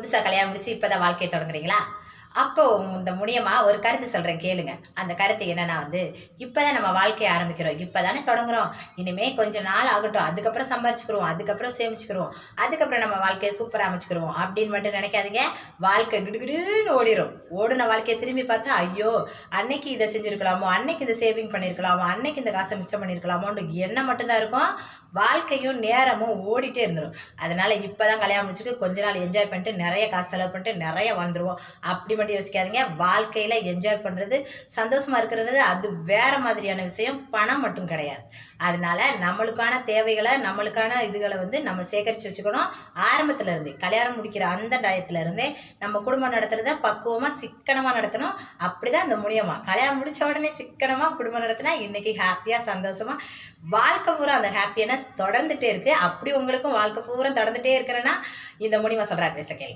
புதுசாக கல்யாணம் முடிச்சு இப்போ தான் வாழ்க்கையை தொடங்குறீங்களா? அப்போ இந்த மூலியமா ஒரு கருத்து சொல்கிறேன் கேளுங்க. அந்த கருத்து என்னன்னா இப்போ தான் நம்ம வாழ்க்கைய ஆரம்பிக்கிறோம். இப்போ தானே தொடங்குறோம். இனிமே கொஞ்ச நாள் ஆகட்டும். அதுக்கப்புறம் சம்பாரிச்சுக்குருவோம். அதுக்கப்புறம் சேமிச்சுக்குருவோம். அதுக்கப்புறம் நம்ம வாழ்க்கைய சூப்பரா அமைச்சுக்குருவோம். அப்படின்னு மட்டும் நினைக்காதீங்க. வாழ்க்கை கிடுகிடுன்னு ஓடிரும். ஓடுன வாழ்க்கைய திரும்பி பார்த்தா, ஐயோ! அன்னைக்கு இத செஞ்சிருக்கலாமோ, அன்னைக்கு இந்த சேவிங் பண்ணியிருக்கலாமோ, அன்னைக்கு இந்த காசை மிச்சம் பண்ணியிருக்கலாமோன்ற எண்ணம் மட்டும் தான் இருக்கும். வாழ்க்கையும் நேரமும் ஓடிட்டே இருந்துரும். அதனால இப்போ தான் கல்யாணம் முடிச்சுட்டு கொஞ்ச நாள் என்ஜாய் பண்ணிட்டு நிறைய காசு செலவு பண்ணிட்டு நிறைய வாழ்ந்துருவோம். அப்படி மட்டும் யோசிக்காதீங்க. வாழ்க்கையில என்ஜாய் பண்றது, சந்தோஷமா இருக்கிறது அது வேற மாதிரியான விஷயம். பணம் மட்டும் கிடையாது. அதனால நம்மளுக்கான தேவைகளை, நம்மளுக்கான இதுகளை நம்ம சேகரித்து வச்சுக்கணும். ஆரம்பத்துல இருந்தே கல்யாணம் முடிக்கிற அந்த டயத்துல இருந்தே நம்ம குடும்பம் நடத்துறத பக்குவமா சிக்கனமா நடத்தணும். அப்படிதான் இந்த மூலியமா கல்யாணம் முடிச்ச உடனே சிக்கனமா குடும்பம் நடத்தினா இன்னைக்கு ஹாப்பியா சந்தோஷமா வாழ்க்கை பூரா அந்த ஹாப்பினஸ் தொடர்ந்துட்டே இருக்கு. அப்படி உங்களுக்கும் வாழ்க்கை பூரா தொடர்ந்துட்டே இருக்கிறேன்னா இந்த மூலியமா சொல்ற அட்வைஸை கேளுங்க.